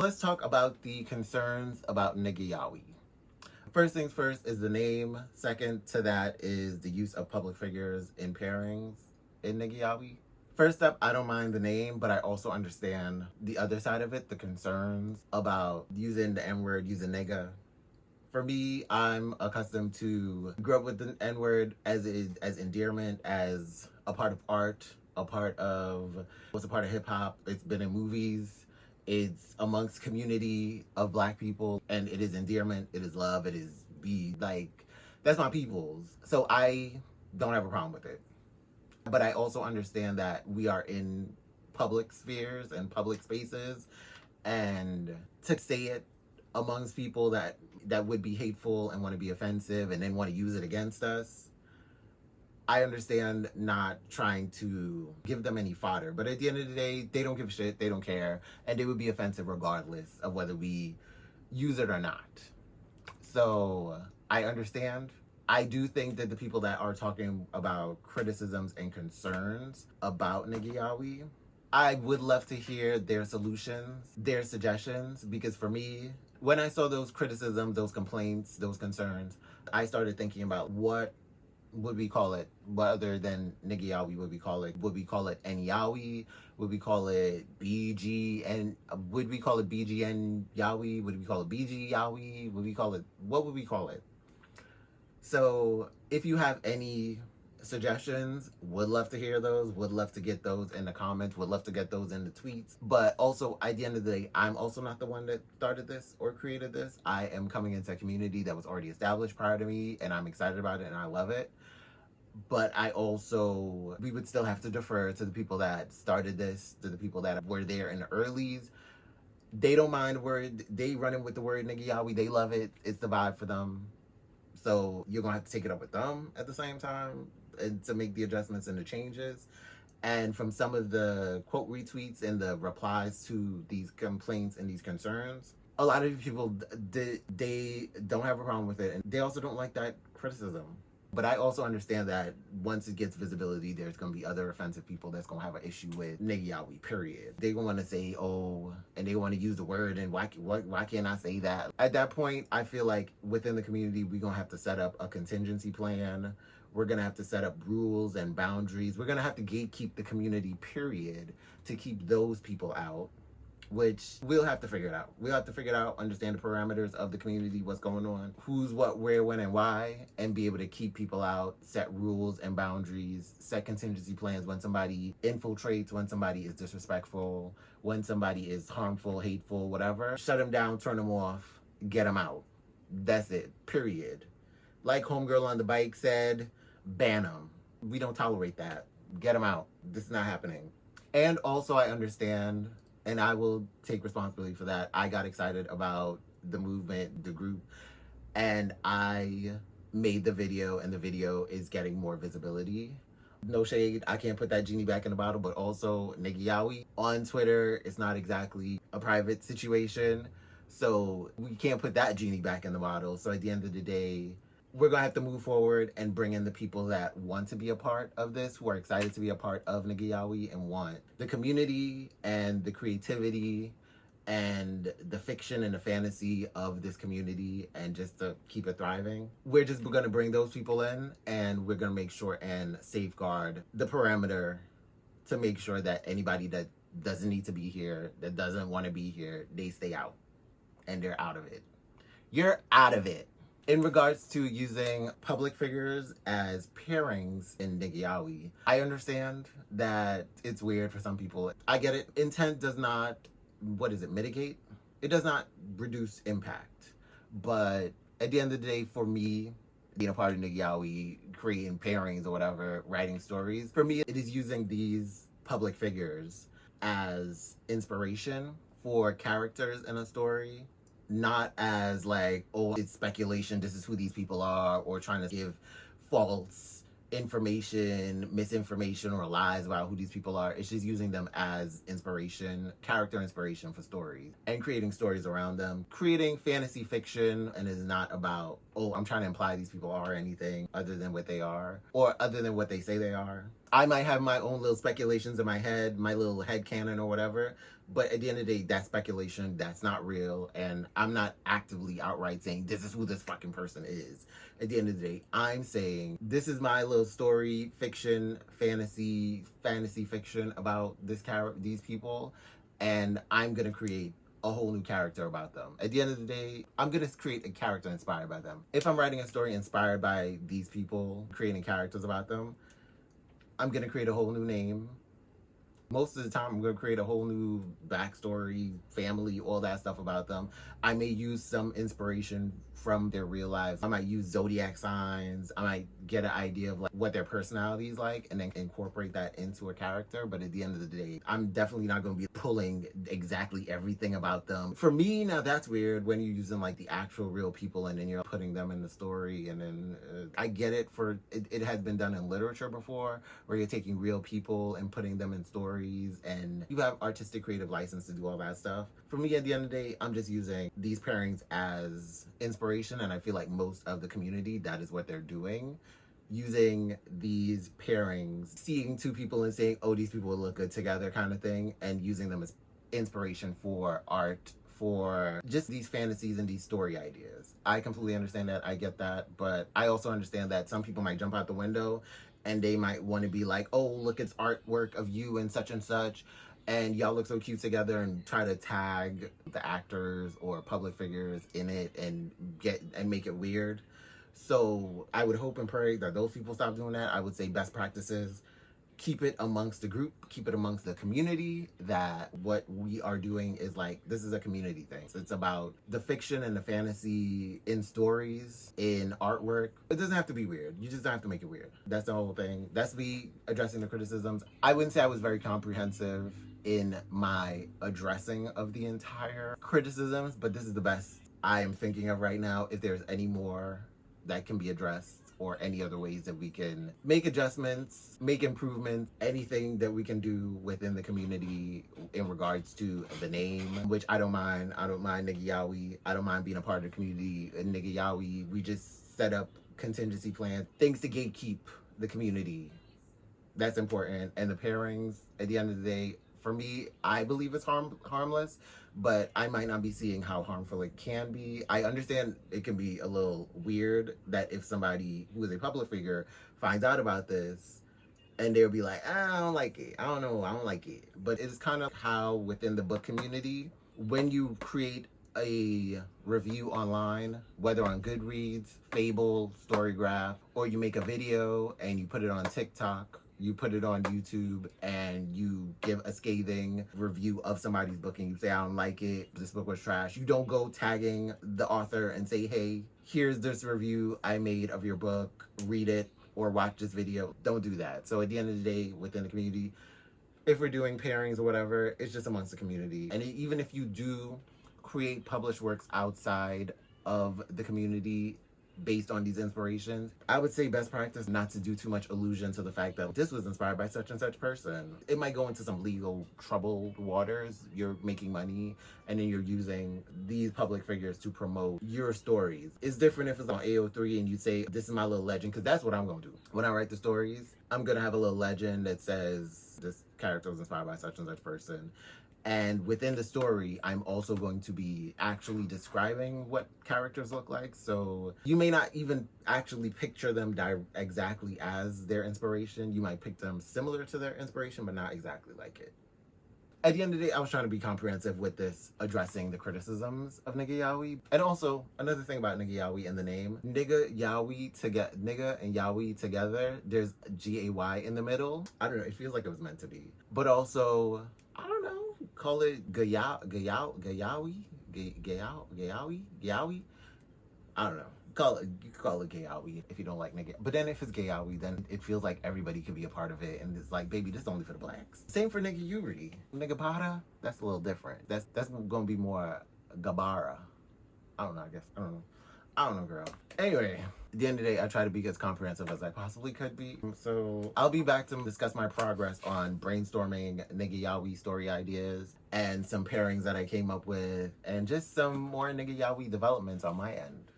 Let's talk about the concerns about Yaoi. First things first is the name. Second to that is the use of public figures in pairings in Yaoi. First up, I don't mind the name, but I also understand the other side of it, the concerns about using the N word, using nigga. For me, I'm accustomed to grow up with the N word as endearment, as a part of art, a part of what's a part of hip hop. It's been in movies. It's amongst community of black people, and it is endearment. It is love. It is be like that's my people's. So I don't have a problem with it. But I also understand that we are in public spheres and public spaces, and to say it amongst people that would be hateful and want to be offensive and then want to use it against us, I understand not trying to give them any fodder, but at the end of the day, they don't give a shit, they don't care, and they would be offensive regardless of whether we use it or not. So I understand. I do think that the people that are talking about criticisms and concerns about Yaoi, I would love to hear their solutions, their suggestions, because for me, when I saw those criticisms, those complaints, those concerns, I started thinking about what would we call it? What other than Yaoi would we call it? Would we call it Yaoi? Would we call it BG? And would we call it BGN Yaoi? Would we call it BG Yaoi? Would we call it, what would we call it? So if you have any suggestions, would love to hear those, would love to get those in the comments, would love to get those in the tweets. But also at the end of the day, I'm also not the one that started this or created this. I am coming into a community that was already established prior to me, and I'm excited about it and I love it. But we would still have to defer to the people that started this, to the people that were there in the earlies. They don't mind word, they running with the word Yaoi, they love it, it's the vibe for them. So you're gonna have to take it up with them at the same time and to make the adjustments and the changes. And from some of the quote retweets and the replies to these complaints and these concerns, a lot of people they don't have a problem with it, and they also don't like that criticism. But I also understand that once it gets visibility, there's going to be other offensive people that's going to have an issue with Yaoi, period. They're going to want to say, oh, and they want to use the word, and why can't I say that? At that point, I feel like within the community, we're going to have to set up a contingency plan. We're going to have to set up rules and boundaries. We're going to have to gatekeep the community, period, to keep those people out, which we'll have to figure it out. We'll have to figure it out, understand the parameters of the community, what's going on, who's what, where, when, and why, and be able to keep people out, set rules and boundaries, set contingency plans when somebody infiltrates, when somebody is disrespectful, when somebody is harmful, hateful, whatever. Shut them down, turn them off, get them out. That's it, period. Like Homegirl on the Bike said, ban them. We don't tolerate that. Get them out. This is not happening. And also I understand, and I will take responsibility for that, I got excited about the movement, the group, and I made the video, and the video is getting more visibility. No shade, I can't put that genie back in the bottle, but also Yaoi on Twitter, it's not exactly a private situation, so we can't put that genie back in the bottle. So at the end of the day, we're gonna have to move forward and bring in the people that want to be a part of this, who are excited to be a part of Yaoi and want the community and the creativity and the fiction and the fantasy of this community, and just to keep it thriving. We're just gonna bring those people in, and we're gonna make sure and safeguard the parameter to make sure that anybody that doesn't need to be here, that doesn't want to be here, they stay out and they're out of it. You're out of it. In regards to using public figures as pairings in Yaoi, I understand that it's weird for some people. I get it. Intent does not, mitigate? It does not reduce impact. But at the end of the day, for me, being a part of Yaoi, creating pairings or whatever, writing stories, for me, it is using these public figures as inspiration for characters in a story, not as like, oh, it's speculation, this is who these people are, or trying to give false information, misinformation, or lies about who these people are. It's just using them as inspiration, character inspiration for stories, and creating stories around them, creating fantasy fiction. And it's not about, oh, I'm trying to imply these people are anything other than what they are, or other than what they say they are. I might have my own little speculations in my head, my little head canon or whatever. But at the end of the day, that's speculation. That's not real. And I'm not actively outright saying this is who this fucking person is. At the end of the day, I'm saying this is my little story, fiction, fantasy fiction about these people. And I'm going to create a whole new character about them. At the end of the day, I'm going to create a character inspired by them. If I'm writing a story inspired by these people, creating characters about them, I'm going to create a whole new name. Most of the time, I'm going to create a whole new backstory, family, all that stuff about them. I may use some inspiration from their real lives. I might use zodiac signs. I might get an idea of like what their personality is like and then incorporate that into a character. But at the end of the day, I'm definitely not going to be pulling exactly everything about them. For me, now that's weird when you're using like the actual real people and then you're putting them in the story. And then I get it it has been done in literature before where you're taking real people and putting them in stories and you have artistic creative license to do all that stuff. For me, at the end of the day, I'm just using these pairings as inspiration, and I feel like most of the community, that is what they're doing. Using these pairings, seeing two people and saying, oh, these people will look good together kind of thing, and using them as inspiration for art, for just these fantasies and these story ideas. I completely understand that. I get that. But I also understand that some people might jump out the window and they might want to be like, oh, look, it's artwork of you and such, and y'all look so cute together, and try to tag the actors or public figures in it and make it weird. So I would hope and pray that those people stop doing that. I would say best practices, keep it amongst the group, keep it amongst the community, that what we are doing is like, this is a community thing. So it's about the fiction and the fantasy in stories, in artwork. It doesn't have to be weird. You just don't have to make it weird. That's the whole thing. That's me addressing the criticisms. I wouldn't say I was very comprehensive in my addressing of the entire criticisms, but this is the best I am thinking of right now. If there's any more that can be addressed, or any other ways that we can make adjustments, make improvements, anything that we can do within the community in regards to the name, which I don't mind. I don't mind Nigga Yaoi. I don't mind being a part of the community in Nigga Yaoi. We just set up contingency plans, things to gatekeep the community. That's important. And the pairings, at the end of the day, for me, I believe it's harmless, but I might not be seeing how harmful it can be. I understand it can be a little weird that if somebody who is a public figure finds out about this and they'll be like, I don't like it. I don't know. I don't like it. But it's kind of how within the book community, when you create a review online, whether on Goodreads, Fable, Storygraph, or you make a video and you put it on TikTok, you put it on YouTube, and you give a scathing review of somebody's book and you say, I don't like it, this book was trash. You don't go tagging the author and say, hey, here's this review I made of your book, read it or watch this video. Don't do that. So at the end of the day, within the community, if we're doing pairings or whatever, it's just amongst the community. And even if you do create published works outside of the community, based on these inspirations, I would say best practice not to do too much allusion to the fact that this was inspired by such and such person. It might go into some legal troubled waters. You're making money and then you're using these public figures to promote your stories. It's different if it's on AO3 and you say, this is my little legend, because that's what I'm going to do. When I write the stories, I'm going to have a little legend that says this character was inspired by such and such person. And within the story, I'm also going to be actually describing what characters look like. So you may not even actually picture them exactly as their inspiration. You might pick them similar to their inspiration, but not exactly like it. At the end of the day, I was trying to be comprehensive with this, addressing the criticisms of Nigga Yaoi. And also, another thing about Nigga Yaoi in the name, Nigga and Yaoi together, there's G-A-Y in the middle. I don't know, it feels like it was meant to be. But also, I don't know, call it Gayawi? I don't know. You can call it Gayawi if you don't like nigga. But then if it's Gayawi, then it feels like everybody could be a part of it. And it's like, baby, this is only for the blacks. Same for Nigga Yuri. Nigga Bada, that's a little different. That's gonna be more Gabara. I don't know, I guess. I don't know, girl. Anyway, at the end of the day, I try to be as comprehensive as I possibly could be. So I'll be back to discuss my progress on brainstorming Nigga Yaoi story ideas and some pairings that I came up with and just some more Nigga Yaoi developments on my end.